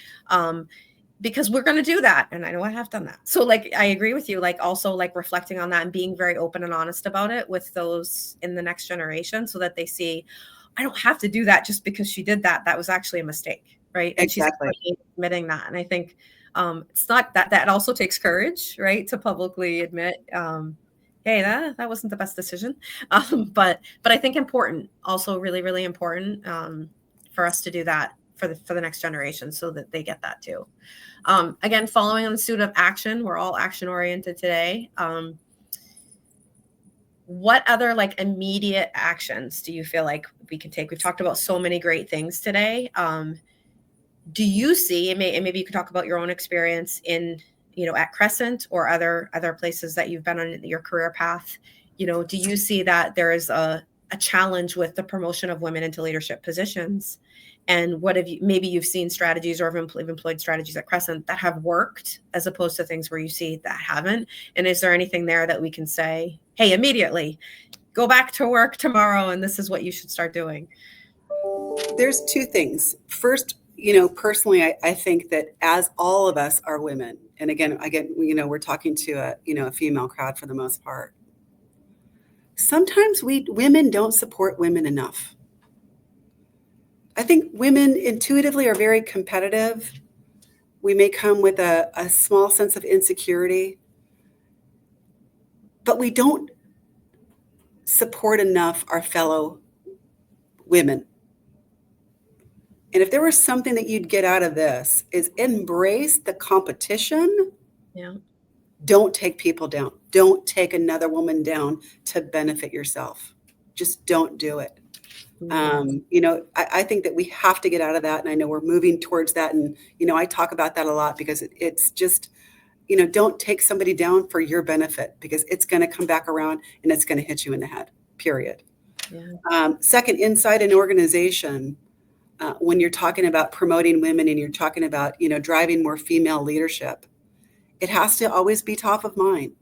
Because we're going to do that. And I know I have done that. So like, I agree with you, like also like reflecting on that and being very open and honest about it with those in the next generation so that they see, I don't have to do that just because she did that. That was actually a mistake. Right. And she's Exactly. admitting that. And I think it's not that also takes courage, right. To publicly admit, hey, that wasn't the best decision. But I think important, also really, really important for us to do that for the next generation so that they get that too. Again, following on the suit of action, we're all action oriented today. What other like immediate actions do you feel like we can take? We've talked about so many great things today. Do you see, and maybe you could talk about your own experience in, at Crescent or other places that you've been on your career path? Do you see that there is a challenge with the promotion of women into leadership positions? And what have you, maybe you've seen strategies or have employed strategies at Crescent that have worked as opposed to things where you see that haven't? And is there anything there that we can say, hey, immediately go back to work tomorrow and this is what you should start doing? There's two things. First, personally, I think that as all of us are women, and again, we're talking to a female crowd for the most part. Sometimes women don't support women enough. I think women intuitively are very competitive. We may come with a small sense of insecurity, but we don't support enough our fellow women. And if there was something that you'd get out of this is embrace the competition. Yeah. Don't take people down. Don't take another woman down to benefit yourself. Just don't do it. I think that we have to get out of that. And I know we're moving towards that. And, I talk about that a lot because it's just, don't take somebody down for your benefit because it's going to come back around and it's going to hit you in the head, period. Yeah. Second, inside an organization, when you're talking about promoting women and you're talking about, driving more female leadership, it has to always be top of mind.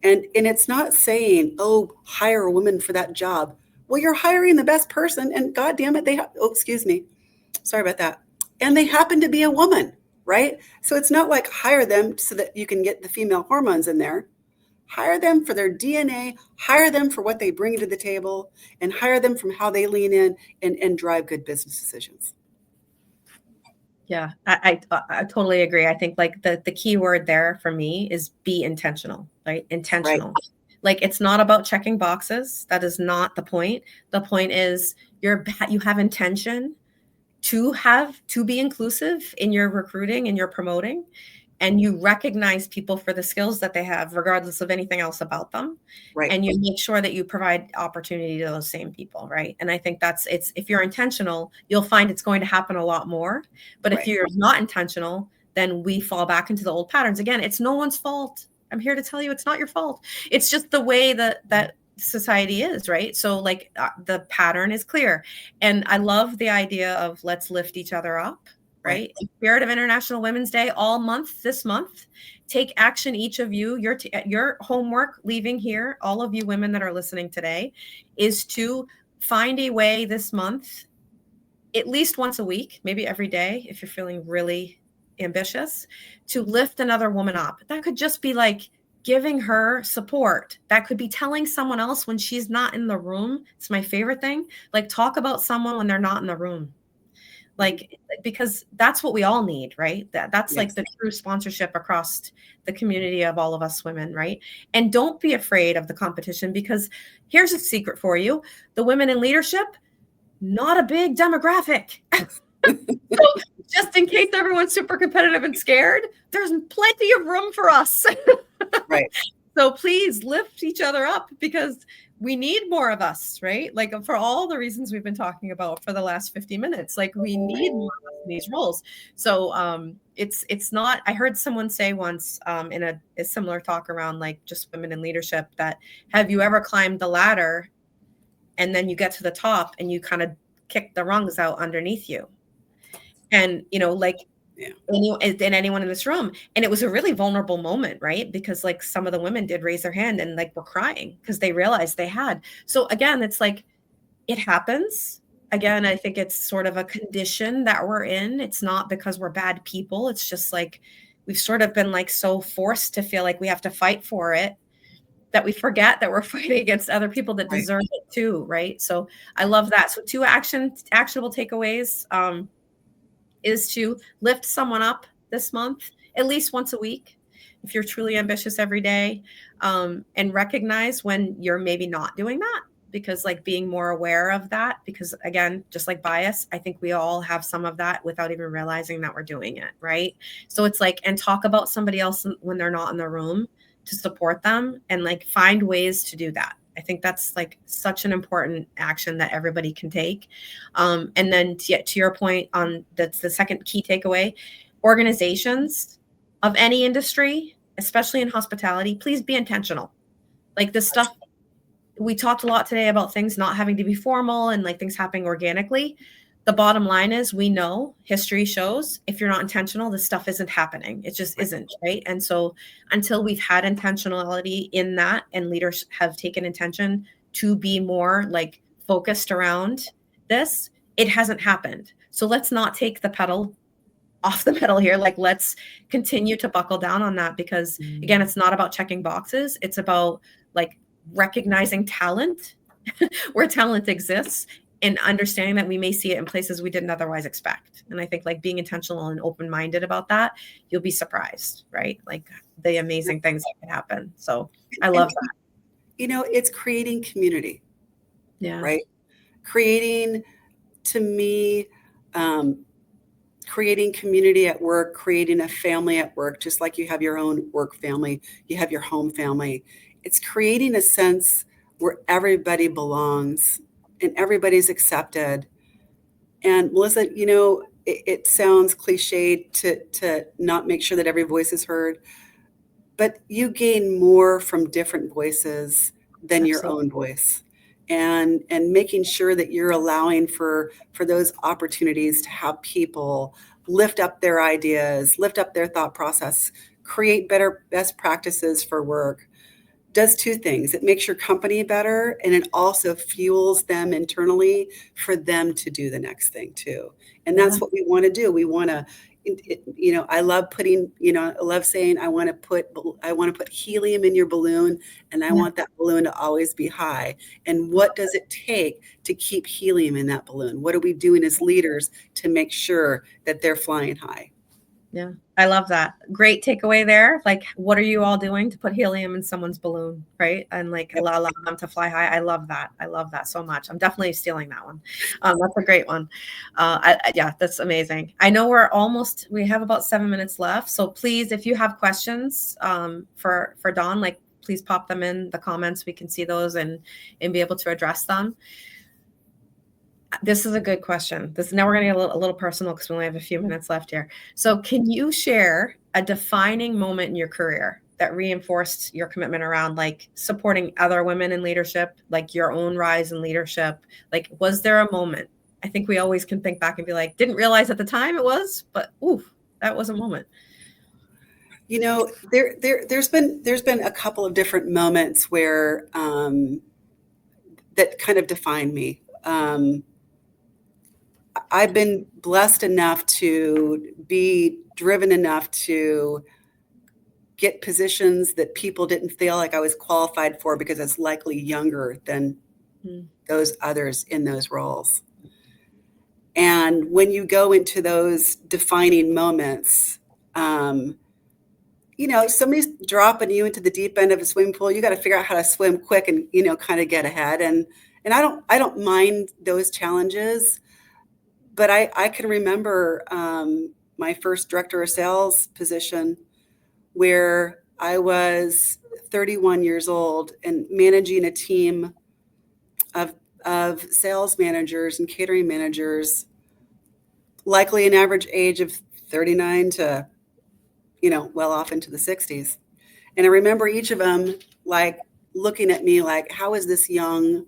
And it's not saying, oh, hire a woman for that job. Well, you're hiring the best person and God damn it, excuse me. Sorry about that. And they happen to be a woman, right? So it's not like hire them so that you can get the female hormones in there. Hire them for their DNA, hire them for what they bring to the table, and hire them from how they lean in and drive good business decisions. Yeah, I totally agree. I think like the key word there for me is be intentional, right? Right, Intentional. Like it's not about checking boxes. That is not the point. The point is you have intention to be inclusive in your recruiting and your promoting, and you recognize people for the skills that they have regardless of anything else about them, right, and you make sure that you provide opportunity to those same people, right? And I think it's if you're intentional, you'll find it's going to happen a lot more. But if right, you're not intentional, then we fall back into the old patterns again. It's no one's fault. I'm here to tell you it's not your fault. It's just the way that society is, right? So like the pattern is clear. And I love the idea of let's lift each other up, right, right? In spirit of International Women's Day all month this month, take action, each of you. Your homework leaving here, all of you women that are listening today, is to find a way this month, at least once a week, maybe every day if you're feeling really ambitious, to lift another woman up. That could just be like giving her support. That could be telling someone else when she's not in the room. It's my favorite thing. Like talk about someone when they're not in the room. Like because that's what we all need, right? That's like yes, the true sponsorship across the community of all of us women, right? And don't be afraid of the competition, because here's a secret for you: the women in leadership, not a big demographic. So just in case everyone's super competitive and scared, there's plenty of room for us. Right. So please lift each other up, because we need more of us, right? Like, for all the reasons we've been talking about for the last 50 minutes, like we need more of us in these roles. So it's not, I heard someone say once in a similar talk around like just women in leadership, that have you ever climbed the ladder and then you get to the top and you kind of kick the rungs out underneath you? And like, Yeah. and anyone in this room, and it was a really vulnerable moment, right? Because like some of the women did raise their hand and like were crying because they realized they had. So again, it's like, it happens. Again, I think it's sort of a condition that we're in. It's not because we're bad people. It's just like we've sort of been like so forced to feel like we have to fight for it, that we forget that we're fighting against other people that Right. deserve it too, right? So I love that. So two actionable takeaways is to lift someone up this month, at least once a week, if you're truly ambitious every day, and recognize when you're maybe not doing that, because like being more aware of that, because again, just like bias, I think we all have some of that without even realizing that we're doing it, right? So it's like, and talk about somebody else when they're not in the room, to support them, and like find ways to do that. I think that's like such an important action that everybody can take. And then to your point on, that's the second key takeaway, organizations of any industry, especially in hospitality, please be intentional. Like this stuff, we talked a lot today about things not having to be formal and like things happening organically. The bottom line is, we know history shows if you're not intentional, this stuff isn't happening. It just isn't, right? And so until we've had intentionality in that, and leaders have taken intention to be more like focused around this, it hasn't happened. So let's not take the pedal off the pedal here. Like, let's continue to buckle down on that, because again, it's not about checking boxes. It's about like recognizing talent where talent exists, and understanding that we may see it in places we didn't otherwise expect. And I think like being intentional and open-minded about that, you'll be surprised, right? Like the amazing things that can happen. So I love that. It's creating community, Yeah. right? Creating, to me, creating community at work, creating a family at work, just like you have your own work family, you have your home family. It's creating a sense where everybody belongs and everybody's accepted. And Melissa, it sounds cliched to not make sure that every voice is heard, but you gain more from different voices than your Absolutely. own voice. And making sure that you're allowing for those opportunities to have people lift up their ideas, lift up their thought process, create better best practices for work, does two things. It makes your company better, and it also fuels them internally for them to do the next thing too. And Yeah. that's what we want to do. We want to, I love putting, I love saying, I want to put helium in your balloon, and I Yeah. want that balloon to always be high. And what does it take to keep helium in that balloon? What are we doing as leaders to make sure that they're flying high? Yeah, I love that. Great takeaway there. Like, what are you all doing to put helium in someone's balloon, right? And like Yep. allow them to fly high. I love that. I love that so much. I'm definitely stealing that one. That's a great one. Yeah, that's amazing. I know we have about 7 minutes left. So please, if you have questions for Dawn, like please pop them in the comments. We can see those and be able to address them. This is a good question. Now we're going to get a little personal because we only have a few minutes left here. So can you share a defining moment in your career that reinforced your commitment around like supporting other women in leadership, like your own rise in leadership? Like, was there a moment? I think we always can think back and be like, didn't realize at the time it was, but ooh, that was a moment. There's been a couple of different moments where that kind of define me. I've been blessed enough to be driven enough to get positions that people didn't feel like I was qualified for because I was likely younger than those others in those roles. And when you go into those defining moments, somebody's dropping you into the deep end of a swimming pool. You got to figure out how to swim quick and, kind of get ahead. And And I don't mind those challenges, but I can remember my first director of sales position where I was 31 years old and managing a team of, of sales managers and catering managers, likely an average age of 39 to, well off into the 60s. And I remember each of them like looking at me like, how is this young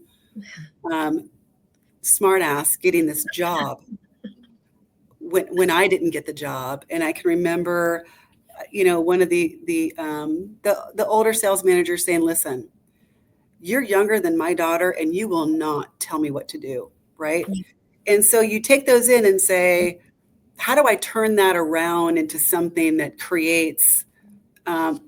smartass getting this job when I didn't get the job? And I can remember, one of the older sales managers saying, "Listen, you're younger than my daughter, and you will not tell me what to do." Right. And so you take those in and say, how do I turn that around into something that creates an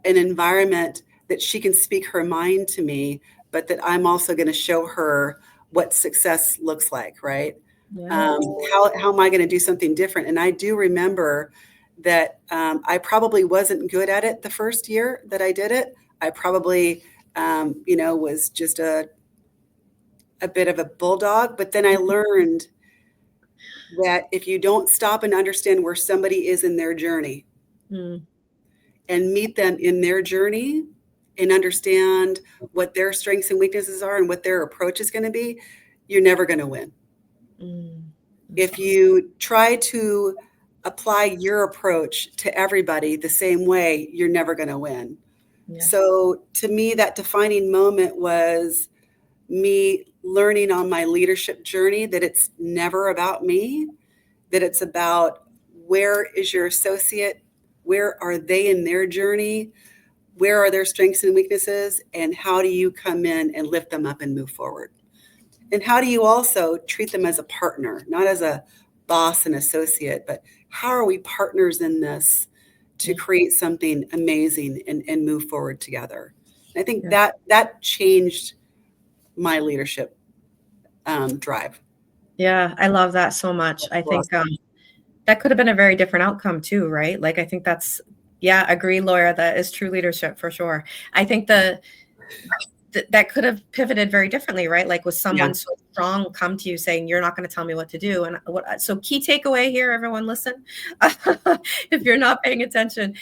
environment that she can speak her mind to me, but that I'm also going to show her what success looks like, right? Yeah. How am I going to do something different? And I do remember that I probably wasn't good at it the first year that I did it. I probably, was just a bit of a bulldog, but then I learned that if you don't stop and understand where somebody is in their journey and meet them in their journey and understand what their strengths and weaknesses are and what their approach is going to be, you're never going to win. If you try to apply your approach to everybody the same way, you're never going to win. Yeah. So to me, that defining moment was me learning on my leadership journey that it's never about me, that it's about where is your associate, where are they in their journey, where are their strengths and weaknesses, and how do you come in and lift them up and move forward? And how do you also treat them as a partner, not as a boss and associate, but how are we partners in this to create something amazing and move forward together? And I think that changed my leadership drive. Yeah, I love that so much. I think that could have been a very different outcome too, right? Like, I think agree, Laura, that is true leadership for sure. I think that could have pivoted very differently, right? Like, with someone so strong come to you saying, you're not going to tell me what to do. And so key takeaway here, everyone listen, if you're not paying attention,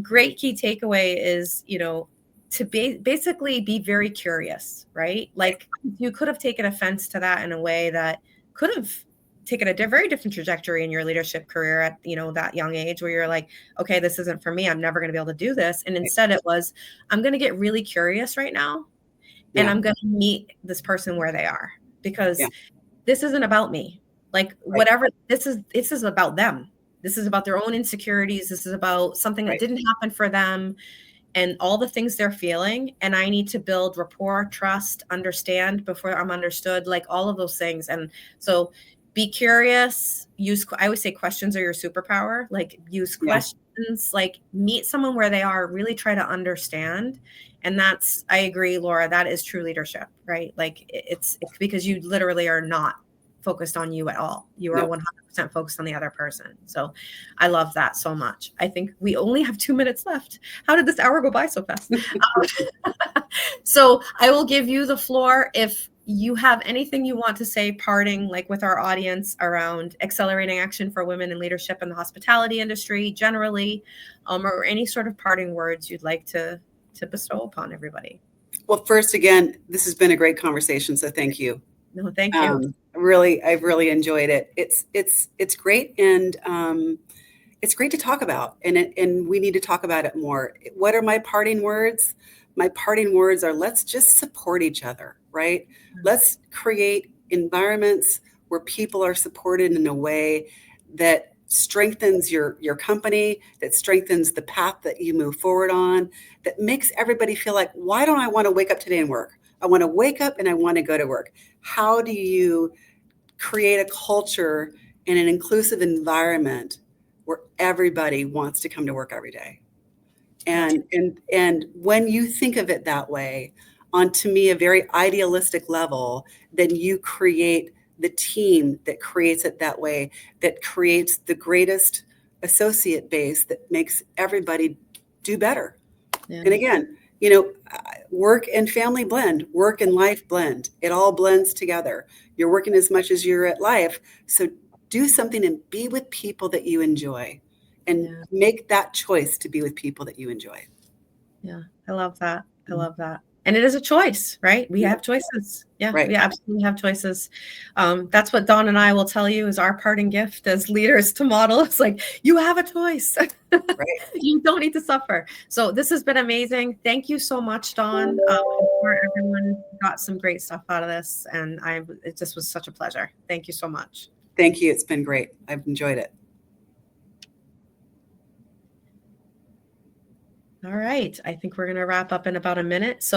great key takeaway is, to basically be very curious, right? Like, you could have taken offense to that in a way that could have taken a very different trajectory in your leadership career at, that young age, where you're like, okay, this isn't for me. I'm never going to be able to do this. And instead it was, I'm going to get really curious right now. And I'm going to meet this person where they are, because this isn't about me. Like, whatever this is about them. This is about their own insecurities. This is about something that didn't happen for them and all the things they're feeling. And I need to build rapport, trust, understand before I'm understood, like all of those things. And so be curious, I always say questions are your superpower. Like, use questions, like meet someone where they are, really try to understand. And I agree, Laura, that is true leadership, right? Like, it's because you literally are not focused on you at all. You are 100% focused on the other person. So I love that so much. I think we only have 2 minutes left. How did this hour go by so fast? So I will give you the floor. If you have anything you want to say parting, like with our audience, around accelerating action for women in leadership in the hospitality industry generally, or any sort of parting words you'd like to bestow upon everybody. Well, first, again, this has been a great conversation. So thank you. No, thank you. I've really enjoyed it. It's great. And it's great to talk about, and we need to talk about it more. What are my parting words? My parting words are, let's just support each other, right? Let's create environments where people are supported in a way that strengthens your company, that strengthens the path that you move forward on, that makes everybody feel like, why don't I want to wake up today and work? I want to wake up and I want to go to work. How do you create a culture and an inclusive environment where everybody wants to come to work every day? And when you think of it that way, on, to me, a very idealistic level, then you create the team that creates it that way, that creates the greatest associate base that makes everybody do better. And again, work and family blend, work and life blend. It all blends together. You're working as much as you're at life. So do something and be with people that you enjoy and Yeah. make that choice to be with people that you enjoy. Yeah. I love that. I love that. And it is a choice, right? We Yeah, have choices. Yeah, right. we absolutely have choices. That's what Dawn and I will tell you is our parting gift as leaders to model. It's like, you have a choice. Right. You don't need to suffer. So this has been amazing. Thank you so much, Dawn. I'm sure everyone got some great stuff out of this. And it just was such a pleasure. Thank you so much. Thank you. It's been great. I've enjoyed it. All right. I think we're going to wrap up in about a minute. So